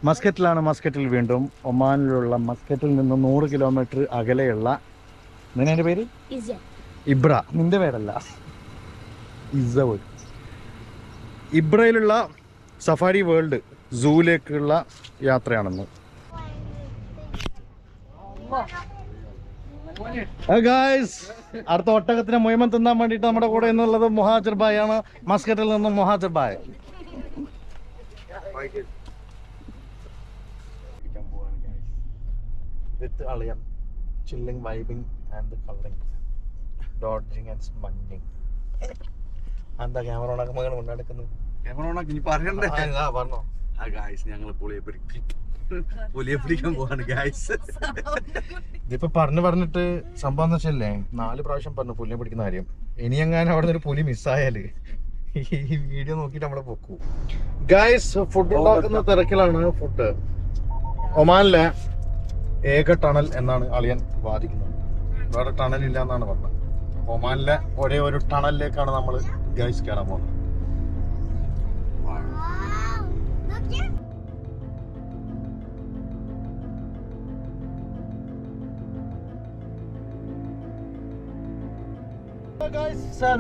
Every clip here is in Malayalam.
മസ്കറ്റിലാണ്. മസ്കറ്റിൽ വീണ്ടും ഒമാനിലുള്ള മസ്കറ്റിൽ നിന്ന് 100 കിലോമീറ്റർ അകലെയുള്ള നിന്റെ പേര് ഇബ്ര. നിന്റെ പേരല്ല, ഇസവ്. ഇബ്രയിലുള്ള സഫാരി വേൾഡ് സൂവിലേക്കുള്ള യാത്രയാണെന്ന്. ഗായ്സ്, അടുത്ത ഒട്ടകത്തിന് മുയമൻ തിന്നാൻ വേണ്ടിയിട്ട് നമ്മുടെ കൂടെ എന്നുള്ളത് മുഹാജിർ ഭായ് ആണ്. മസ്കറ്റിൽ നിന്നും Muhajir bhai. With Alian, chilling, vibing and the coloring, dodging and smudging. എന്താ ക്യാമറ ഓണാക്കുമ്പോൾ കൊണ്ടാടുക്കുന്നത്? ക്യാമറ ഓണാക്കി ഇനി പറയണ്ടേ? പറഞ്ഞോ. ഗായ്സ്, ഞങ്ങൾ പുളിയെ പിടിക്കാൻ പോവാണ് ഗായ്സ്. ഇതിപ്പോ പറഞ്ഞിട്ട് സംഭവം എന്ന് വെച്ചല്ലേ, 4 പ്രാവശ്യം പറഞ്ഞു പുലിനെ പിടിക്കുന്ന കാര്യം. ഇനി എങ്ങാനും അവിടെ നിന്ന് ഒരു പുലി മിസ്സായാല് ഈ വീഡിയോ നോക്കിട്ട് നമ്മളെ പൊക്കൂ. ഗായ്സ്, ഫുഡ് ഉണ്ടാക്കുന്ന തിരക്കിലാണ്. ഫുഡ് ഒമാനിലെ ഏക ടണൽ എന്നാണ് അളിയൻ വാദിക്കുന്നത്. വേറെ ടണൽ ഇല്ല എന്നാണ് പറഞ്ഞത്. ഒമാനിലെ ഒരേ ഒരു ടണലിലേക്കാണ് നമ്മൾ ഗൈസ് കയറാൻ പോകുന്നത്.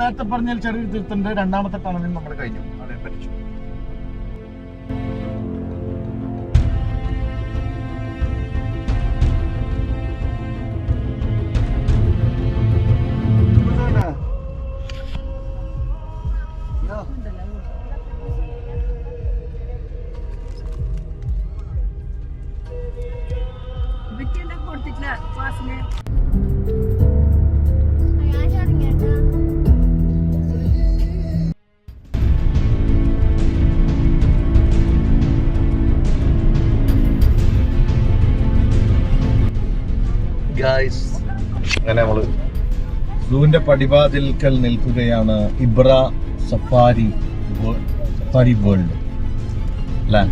നേരത്തെ പറഞ്ഞാൽ ചെറിയ തീർത്തുണ്ട്. 2ാമത്തെ ടണലിൽ നമ്മൾ കഴിഞ്ഞു. അതേ പറ്റിച്ചു. ഗായ്സ്, അങ്ങനെ നമ്മള് സൂവിന്റെ പടിവാതിൽക്കൽ നിൽക്കുകയാണ്. ഇബ്ര സഫാരി വേൾഡ് അല്ലേ?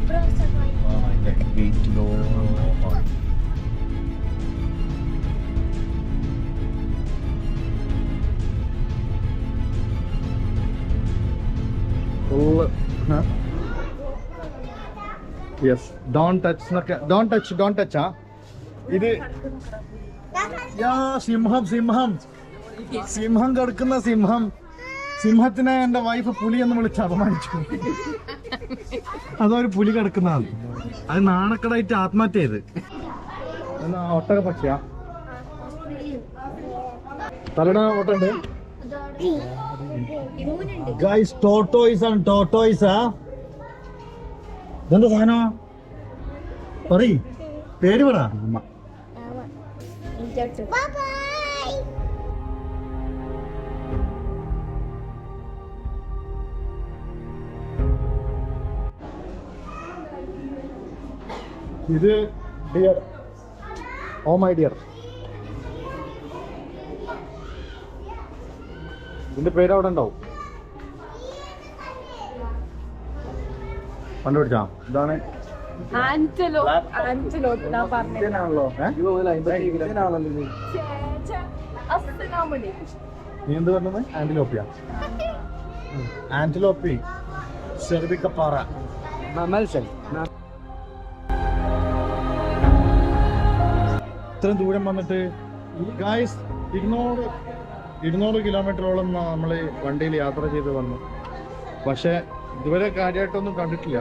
Yes, don't touch. ഇത് സിംഹം കിടക്കുന്ന സിംഹത്തിനെ എന്റെ വൈഫ് പുലി എന്ന് വിളിച്ച് അപമാനിച്ചു. അതൊരു പുലി കിടക്കുന്നതാണ്. അത് നാണക്കടായിട്ട് ആത്മഹത്യ ചെയ്ത്. ഒട്ടക പക്ഷിയാ? തലട ഓട്ടുണ്ട്. ഗൈസ്, ടോർട്ടോയിസ് ആണ്. ടോർട്ടോയിസാ? ഇതെന്താ സാധനമാ? പറയ്, പേര് പറ. ഇത് ഡിയർ. Oh my dear. ഇതിന്റെ പേര് അവിടെ ഉണ്ടാവും. കണ്ടുപിടിച്ചാ? ഇതാണ് നീ എന്ത് പറഞ്ഞത്? ആന്റിലോപ്പിയ. ആന്റിലോപ്പി സെർവിക്കപ്പാറ. ഇത്രയും ദൂരം വന്നിട്ട് ഗായ്സ് 200 കിലോമീറ്ററോളം നമ്മൾ വണ്ടിയിൽ യാത്ര ചെയ്ത് വന്നു. പക്ഷെ ഇതുവരെ കാര്യമായിട്ടൊന്നും കണ്ടിട്ടില്ല.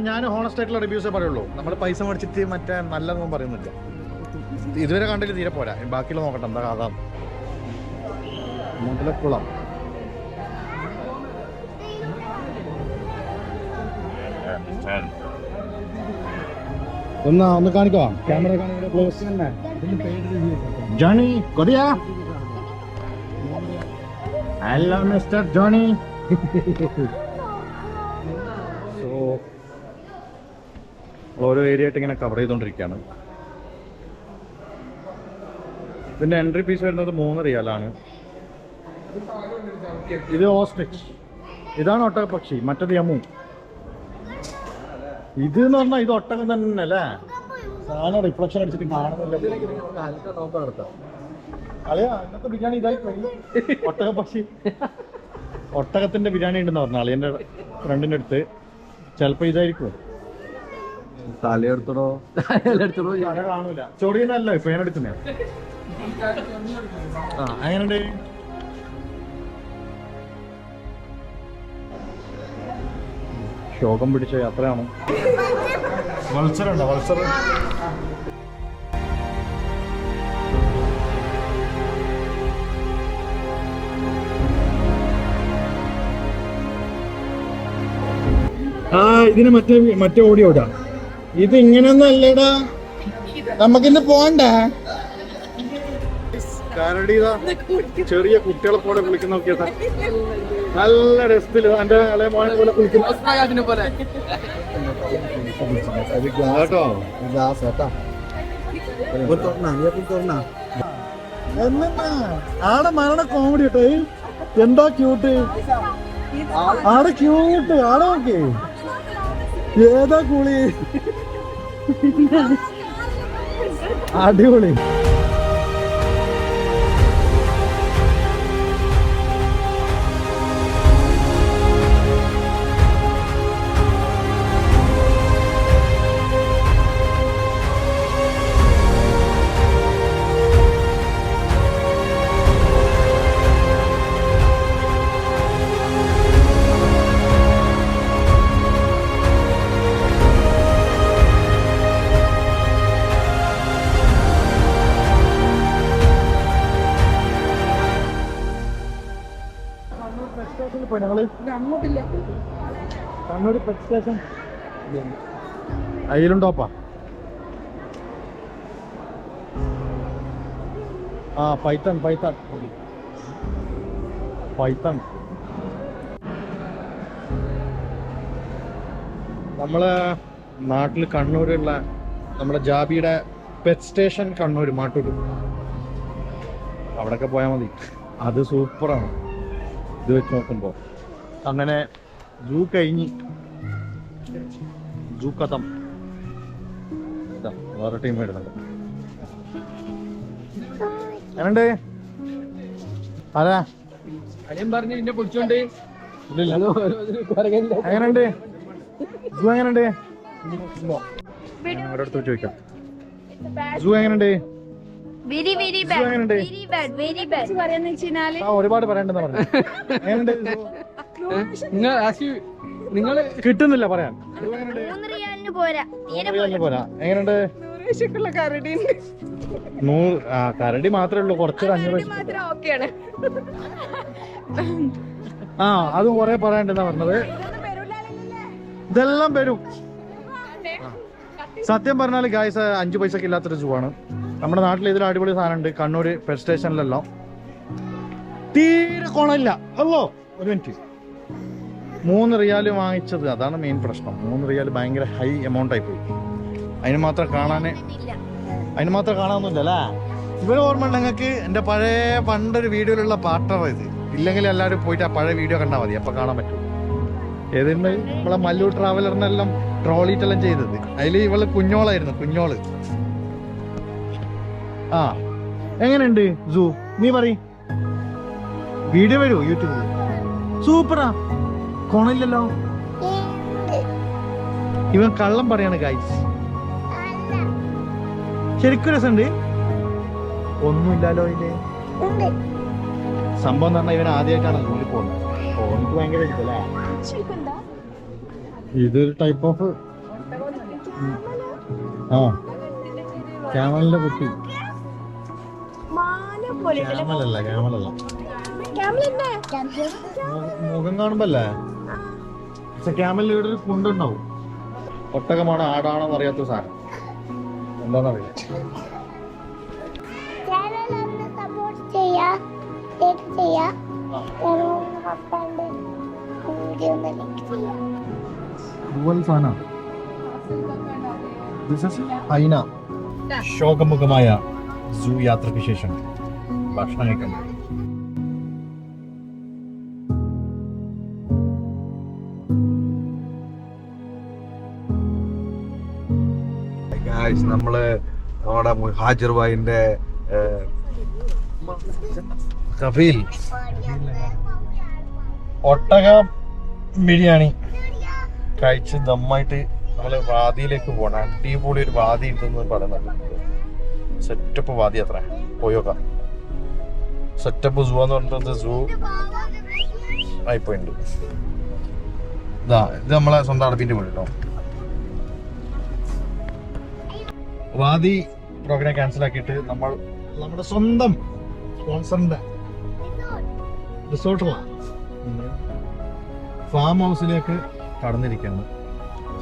ഞാൻ ഹോണസ്റ്റ് ആയിട്ടുള്ള റിവ്യൂസേ പറയുള്ളൂ. നമ്മൾ പൈസ മേടിച്ചിട്ട് മറ്റേ നല്ലതൊന്നും പറയുന്നില്ല. ഇതുവരെ കണ്ടിട്ട് തീരെ പോരാ. ബാക്കിയുള്ള നോക്കട്ടെ എന്താ കഥ. മുതലക്കുളം. ഒന്ന് കാണിക്കോ ക്യാമറ? ജോണി കൊതിയാ? Hello mister Johnny. സോ ഓരോ ഏരിയ ആയിട്ട് ഇങ്ങനെ കവർ ചെയ്തുകൊണ്ടിരിക്കുകയാണ്. ഇതിന്റെ എൻട്രി ഫീസ് വരുന്നത് 3 റിയാലാണ്. ഇത് ഓസ്ട്രിച്ച്. ഇതാണ് ഒട്ടകപ്പക്ഷി. മറ്റത് യമു. ഇത് എന്ന് പറഞ്ഞാൽ ഇത് ഒട്ടകം തന്നെ അല്ലേ? സാധനം റിഫ്ലക്ഷൻ അടിച്ചിട്ട് കാണുന്നില്ല. അളിയാ, ഇന്നത്തെ ബിരിയാണി ഇതായി പോയി. ഒട്ടകപ്പക്ഷി, ഒട്ടകത്തിന്റെ ബിരിയാണി ഉണ്ടെന്ന് പറഞ്ഞ അളിയന്റെ ഫ്രണ്ടിന്റെ അടുത്ത് ചെലപ്പോ ഇതായിരിക്കും. തലയെടുത്തടോ കാണൂല. ചൊറിയുന്നല്ലോ ഇപ്പൊ ഞാൻ എടുക്കുന്നേ. എങ്ങനെയുണ്ട്? ശോകം പിടിച്ച യാത്രയാണ്. വത്സറുണ്ടോ? വത്സർ ഇതിന് മറ്റേ ഓടിയോടാ. ഇത് ഇങ്ങനെയൊന്നും അല്ലേടാ, നമുക്കിന്ന് പോണ്ട. കരടിതാ ചെറിയ കുട്ടികളെ പോലെ കുളിക്കുന്ന നോക്കിയതാ. നല്ല രസത്തില് എന്റെ ഇളയ മോനെ പോലെ കുളിക്കുന്ന കേട്ടോ. ആടെ മരണ കോമഡി കേട്ടോ. എന്താ ക്യൂട്ട്, ആടെ ക്യൂട്ട്. ആടെ നോക്കേ ഏതാ കുളി, അടിപൊളി. കണ്ണൂര് പെറ്റ് സ്റ്റേഷൻ അയിലുണ്ടോപ്പാ. Python python python. നമ്മളെ നാട്ടിൽ കണ്ണൂരുള്ള നമ്മളെ ജാബിയുടെ പെറ്റ് സ്റ്റേഷൻ കണ്ണൂർ മാട്ടൂര്, അവിടെയൊക്കെ പോയാൽ മതി. അത് സൂപ്പറാണ് ഇത് വെച്ച് നോക്കുമ്പോൾ. അങ്ങനെ സൂ കഴിഞ്ഞ് സൂ കഥം ഇതാ വേറെ ടീം വരുന്നുണ്ട്. എങ്ങനുണ്ട്? ആരാ പറഞ്ഞു എന്നെ പൊടിച്ചോണ്ട് എങ്ങനെയുണ്ട് സൂ? എങ്ങനെയുണ്ട്? ഓരോരുത്തർ ചോദിക്കാം. സൂ എങ്ങനെയുണ്ട്? Very very bad, very bad, very bad പറയാന്ന് വെച്ചാൽ ഒരുപാട് പറയണ്ടെന്ന് പറഞ്ഞു. നിങ്ങൾ കിട്ടുന്നില്ല പറയാൻ. 3 റിയാലിന് പോരാ, പോരാ. എങ്ങനെയുണ്ട്? കരടി മാത്രമേ ഉള്ളൂ, കുറച്ച് 500 അത് കൊറേ പറയാണ്ടെന്നാ പറഞ്ഞത്. ഇതെല്ലാം വരും. സത്യം പറഞ്ഞാൽ ഗായ്സ് 5 പൈസക്ക് ഇല്ലാത്തൊരു സൂ ആണ്. നമ്മുടെ നാട്ടിൽ ഇതിൽ അടിപൊളി സാധനമുണ്ട്. കണ്ണൂര് പെറ്റ് സ്റ്റേഷനിലെല്ലാം തീരെ കൊണമില്ല. അല്ലോ ഒരു മിനിറ്റ്, 3 റിയാല് വാങ്ങിച്ചത്, അതാണ് മെയിൻ പ്രശ്നം. 3 റിയാല് ഭയങ്കര ഹൈ എമൗണ്ട് ആയി പോയി. അതിന് മാത്രം കാണാനൊന്നുമില്ല അല്ലേ? ഇവര് ഓർമ്മ ഉണ്ട് നിങ്ങൾക്ക്? എന്റെ പണ്ടൊരു വീഡിയോയിലുള്ള പാർട്ണർ ഇത്. ഇല്ലെങ്കിൽ എല്ലാവരും പോയിട്ട് ആ പഴയ വീഡിയോ കണ്ടാൽ മതി, അപ്പൊ കാണാൻ പറ്റും. ഏതുണ്ട് നമ്മളെ മല്ലൂർ ട്രാവലറിനെല്ലാം ട്രോളിട്ടെല്ലാം ചെയ്തത്. അതിൽ ഇവള് കുഞ്ഞോളായിരുന്നു, കുഞ്ഞോള്. എങ്ങനെയുണ്ട് സൂ? നീ പറ. വീഡിയോ വരൂ യൂട്യൂബിൽ. സൂപ്പറാ, കൊണില്ലല്ലോ. ഇവൻ കള്ളം പറയാണ് ഗൈസ്. ശരിക്കും രസമുണ്ട്. ഒന്നുമില്ലല്ലോ ഇതില്. സംഭവം എന്ന് പറഞ്ഞാൽ ഇവൻ ആദ്യമായിട്ടാണ് സൂവിൽ പോകുന്നത്. എനിക്ക് ഭയങ്കര ഇഷ്ടല്ലേ. ഇതൊരു ടൈപ്പ് ഓഫ് ക്യാമലിന്റെ കുട്ടി. ക്യാമലല്ല മുഖം കാണുമ്പല്ലേ. പക്ഷെ ക്യാമലിൽ ഇവിടെ ഒരു കുണ്ടുണ്ടാവും. ഒട്ടകമാണോ ആടാണോ അറിയാത്ത സാധനം എന്താന്നറിയില്ല. ശോകമുഖമായ സൂ യാത്രയ്ക്ക് ശേഷം ഭക്ഷണം കഴിക്കാൻ പറ്റും. നമ്മള് നമ്മുടെ ഹാജിർ ഭായിന്റെ കഫീൽ ഒട്ടക ബിരിയാണി കഴിച്ച് ദമ്മായിട്ട് നമ്മള് വാദിയിലേക്ക് പോകണം. അടിപൊളി ഒരു വാദി ഉണ്ടെന്ന് പറയുന്നുണ്ട്. സെറ്റപ്പ് വാദി അത്ര പോയോക്കാം. സെറ്റപ്പ് സൂ എന്ന് പറഞ്ഞിട്ട് സൂ ആയിപ്പോയിണ്ട്. ഇത് നമ്മളെ സ്വന്തം അടപ്പിന്റെ വീട് കേട്ടോ. വാദി പ്രോഗ്രാം ക്യാൻസൽ ആക്കിയിട്ട് നമ്മൾ നമ്മുടെ സ്വന്തം സ്പോൺസറിന്റെ റിസോർട്ടുള്ള ഫാം ഹൗസിലേക്ക് കടന്നിരിക്കുകയാണ്.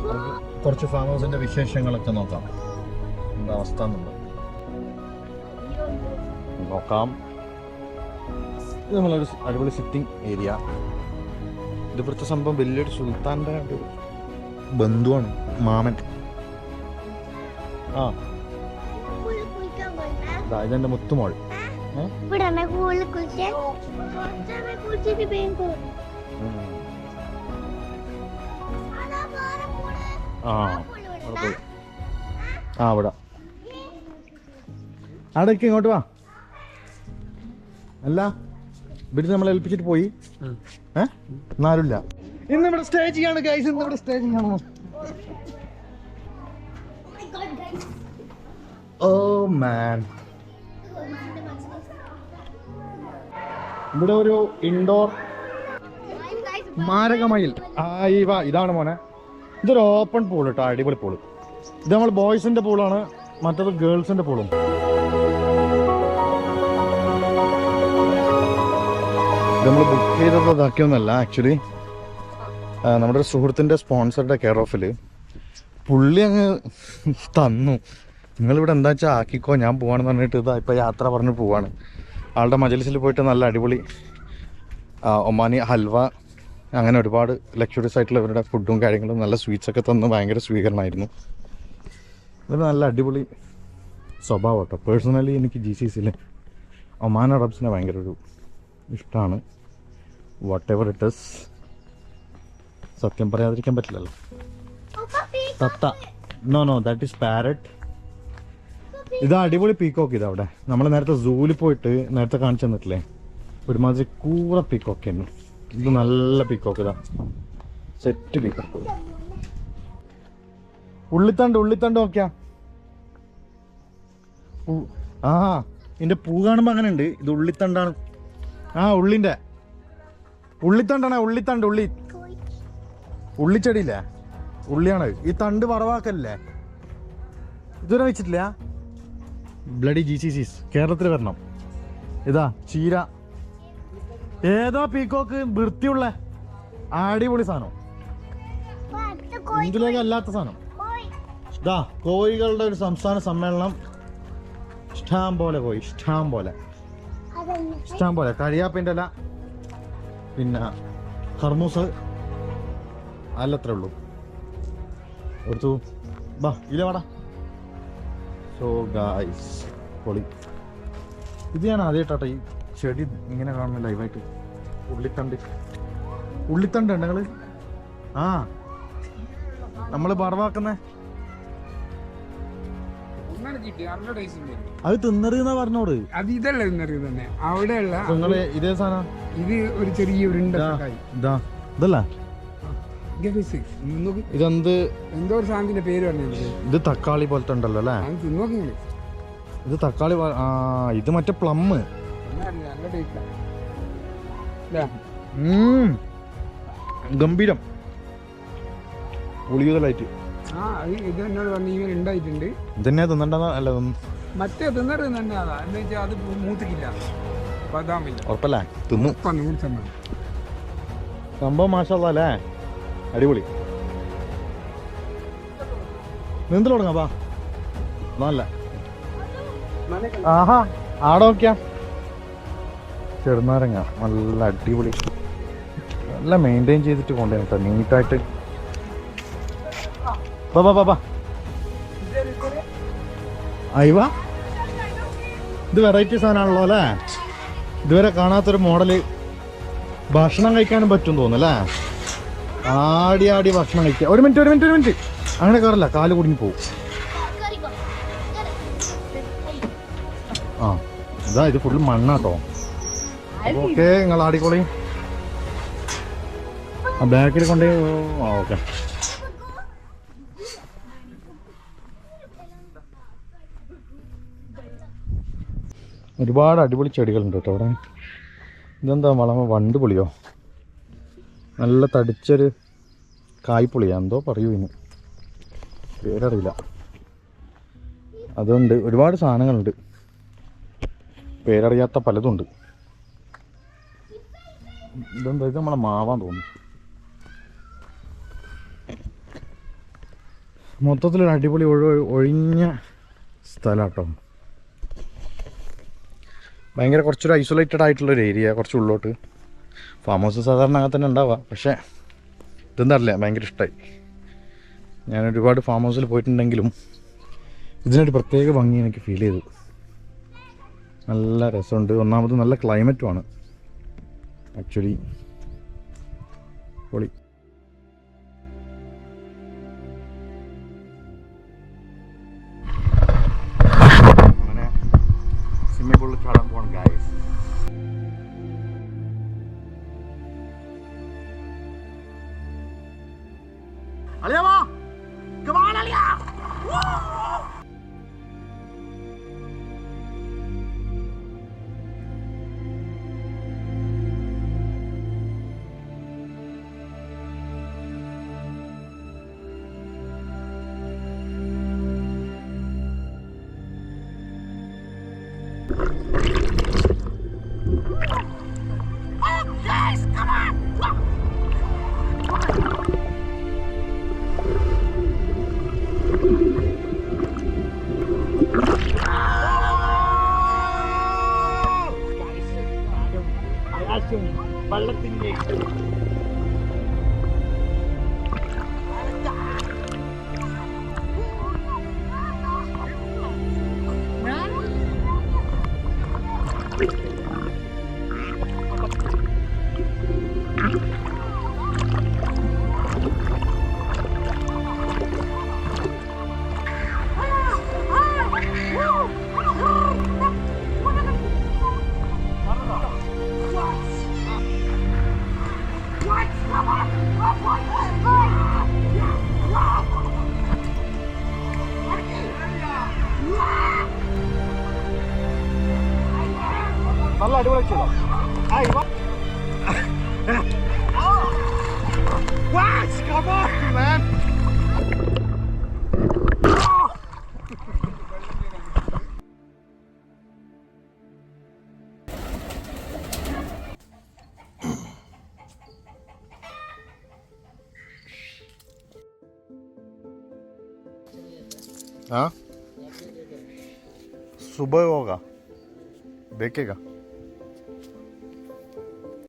നമുക്ക് കുറച്ച് ഫാം ഹൗസിന്റെ വിശേഷങ്ങളൊക്കെ നോക്കാം, എന്താ അവസ്ഥ എന്നുള്ളത് നോക്കാം. ഇത് നമ്മളൊരു അടിപൊളി സിറ്റിംഗ് ഏരിയ. ഇത് ഇവിടുത്തെ സംഭവം വലിയൊരു സുൽത്താൻ്റെ ഒരു ബന്ധുവാണ്, മാമൻ. ആ ഇതെന്റെ മുത്തുമോൾ. അവിടെ അവിടേക്ക് ഇങ്ങോട്ട് വാ. അല്ല ഇവര് നമ്മളെ ഏൽപ്പിച്ചിട്ട് പോയി. എന്നാരുമില്ല. ഇന്ന് ഇവിടെ സ്റ്റേ ചെയ്യാണ് ഗൈസ്. ഇന്ന് ഇവിടെ സ്റ്റേ ചെയ്യണോ? ഓ മാൻ, ഇവിടെ ഒരു ഇൻഡോർ മാരകമയിൽ. ഇതാണ് മോനെ. ഇതൊരു ഓപ്പൺ പൂൾ കേട്ടോ, അടിപൊളി പൂള്. ഇത് നമ്മൾ ബോയ്സിന്റെ പൂളാണ്, മറ്റത് ഗേൾസിന്റെ പൂളും. നമ്മൾ ബുക്ക് ചെയ്തത് ഇതാക്കിയൊന്നല്ല. ആക്ച്വലി നമ്മുടെ ഒരു സുഹൃത്തിൻ്റെ സ്പോൺസറുടെ കെയർ ഓഫിൽ പുള്ളി അങ്ങ് തന്നു. നിങ്ങളിവിടെ എന്താ വെച്ചാൽ ആക്കിക്കോ, ഞാൻ പോവാണെന്ന് പറഞ്ഞിട്ട് ഇതാ ഇപ്പോൾ യാത്ര പറഞ്ഞ് പോവാണ്. ആളുടെ മജലിസിൽ പോയിട്ട് നല്ല അടിപൊളി ഒമാനി ഹൽവ, അങ്ങനെ ഒരുപാട് ലക്ഷറീസ് ആയിട്ടുള്ള ഇവരുടെ ഫുഡും കാര്യങ്ങളും നല്ല സ്വീറ്റ്സൊക്കെ തന്ന് ഭയങ്കര സ്വീകരണമായിരുന്നു. ഇവർ നല്ല അടിപൊളി സ്വഭാവം കേട്ടോ. പേഴ്സണലി എനിക്ക് GCCയിലെ ഒമാൻ അറബ്സിനെ ഭയങ്കര ഒരു ഇഷ്ടമാണ്. വാട്ട് എവർ ഇറ്റ് ഇസ്, സത്യം പറയാതിരിക്കാൻ പറ്റില്ലല്ലോ. തത്ത, നോ ദാറ്റ് ഈസ് പാരറ്റ്. ഇതാ അടിപൊളി പീക്കോക്ക്. ഇതവിടെ നമ്മൾ നേരത്തെ സൂവിൽ പോയിട്ട് നേരത്തെ കാണിച്ചു തന്നിട്ടില്ലേ, ഒരുമാതിരി കൂറ പീക്കോക്ക് ആയിരുന്നു. ഇത് നല്ല പീക്കോക്ക്. ഇതാ സെറ്റ് പീക്കോക്ക്. ഉള്ളിത്തണ്ട് നോക്കിയാ. ആ ഇതിന്റെ പൂ കാണുമ്പോ അങ്ങനെ ഉണ്ട്. ഇത് ഉള്ളിത്തണ്ടാണ്. ഉള്ളിത്തണ്ടാണ്. ഉള്ളിച്ചെടിയില്ലേ, ഉള്ളിയാണ്. ഈ തണ്ട് വറവാക്കല്ലേ, ഇതുവരെ വെച്ചിട്ടില്ല. ബ്ലഡി GCCs കേരളത്തിൽ വരണം. ഇതാ ചീര, ഏതോ പീക്കോക്ക്, വൃത്തിയുള്ള അടിപൊളി സാധനം, ഇതിലേക്ക് അല്ലാത്ത സാധനം. ഇതാ കോഴികളുടെ ഒരു സംസ്ഥാന സമ്മേളനം. ഇഷ്ടം പോലെ കോഴി, ഇഷ്ടം പോലെ കരിയാപ്പിൻ്റെ ഇല, പിന്നെ കർമൂസ്, അല്ലത്രേ ഉള്ളൂ. എടുത്തു ബാ ഇല്ല വാടാ. സോ ഗായ്സ് പൊളി. ഇത് ഞാൻ ആദ്യമായിട്ടാട്ടോ ഈ ചെടി ഇങ്ങനെ കാണുന്ന ലൈവായിട്ട്. ഉള്ളിത്തണ്ട് ഉണ്ട് നിങ്ങള്. നമ്മള് ബറവാക്കുന്നേ അത് തിന്നറിയുന്ന പറഞ്ഞോട്. അത് ഇതല്ല തിന്നറിയ തന്നെ അവിടെയുള്ള നിങ്ങള് ഇതേ സാധനം. ഇത് ഒരു ചെറിയ ഇതല്ല ഇതെന്ത്, എന്തോ ഒരു സാധനത്തിന്റെ പേര് പറഞ്ഞത്. ഇത് തക്കാളി പോലത്തെ ഉണ്ടല്ലോ അല്ലേ? ഇത് തക്കാളി. ഇത് മറ്റേ പ്ലം. ഗംഭീരം, പുളിയുതലായിട്ട്. ഇത് എന്നോട് പറഞ്ഞു ഇവൻ ഉണ്ടായിട്ടുണ്ട്. ഇതന്നെ തിന്നണ്ട അല്ല, മറ്റേ തിന്നറ് തന്നെ. അതാ എന്താ വെച്ചാൽ അത് മൂത്തിക്കില്ല, ബദാമില്ല. ഉറപ്പല്ലേ? തിന്നു സംഭവം. മാഷാല്ലാ അല്ലേ, അടിപൊളി. നീന്തൽ തുടങ്ങാ നല്ല. ആഹാ ആടെ നോക്കിയാ ചെറുനാരങ്ങ നല്ല അടിപൊളി, നല്ല മെയിൻറ്റെയിൻ ചെയ്തിട്ട് കൊണ്ടുപോയി കേട്ടോ, നീറ്റായിട്ട്. അയവ ഇത് വെറൈറ്റി സാധനമാണല്ലോ അല്ലേ? ഇതുവരെ കാണാത്തൊരു മോഡല്. ഭക്ഷണം കഴിക്കാനും പറ്റും തോന്നുന്നു അല്ലേ? ആടി ഭക്ഷണം കഴിക്കുക. ഒരു മിനിറ്റ് അങ്ങനെ കയറില്ല, കാല് കുടുങ്ങി പോകും. ഇതാ ഇത് ഫുള്ള് മണ്ണാട്ടോ. ഓക്കെ നിങ്ങൾ ആടിക്കോളി. ബാക്കിൽ കൊണ്ടേ. ഓക്കെ ഒരുപാട് അടിപൊളി ചെടികളുണ്ട് കേട്ടോ അവിടെ. ഇതെന്താ വളമ വണ്ട് പുളിയോ, നല്ല തടിച്ചൊരു കായ്പുളിയാ എന്തോ പറയൂ ഇനി, പേരറിയില്ല. അതുണ്ട്, ഒരുപാട് സാധനങ്ങളുണ്ട്, പേരറിയാത്ത പലതും ഉണ്ട്. ഇതെന്താ, ഇത് നമ്മളെ മാവാൻ തോന്നുന്നു. മൊത്തത്തിലൊരു അടിപൊളി ഒഴിഞ്ഞ സ്ഥലം കേട്ടോ. ഭയങ്കര കുറച്ചൊരു ഐസൊലേറ്റഡ് ആയിട്ടുള്ളൊരു ഏരിയ, കുറച്ച് ഉള്ളോട്ട്. ഫാം ഹൗസ് സാധാരണ അങ്ങനെ തന്നെ ഉണ്ടാവുക, പക്ഷേ ഇതെന്തറിയില്ല, ഭയങ്കര ഇഷ്ടമായി. ഞാൻ ഒരുപാട് ഫാം ഹൗസിൽ പോയിട്ടുണ്ടെങ്കിലും ഇതിനൊരു പ്രത്യേക ഭംഗി എനിക്ക് ഫീൽ ചെയ്തു. നല്ല രസമുണ്ട്. ഒന്നാമത് നല്ല ക്ലൈമറ്റുമാണ് ആക്ച്വലി. പൊളി. അങ്ങനെ സ്വിമ്മിംഗ് പൂളിൽ ചാടാൻ പോകണം ഗായ്സ്. നല്ല അടിപൊളി ചെയ്തോ. Come on, man. हाँ सुबह होगा देखेगा.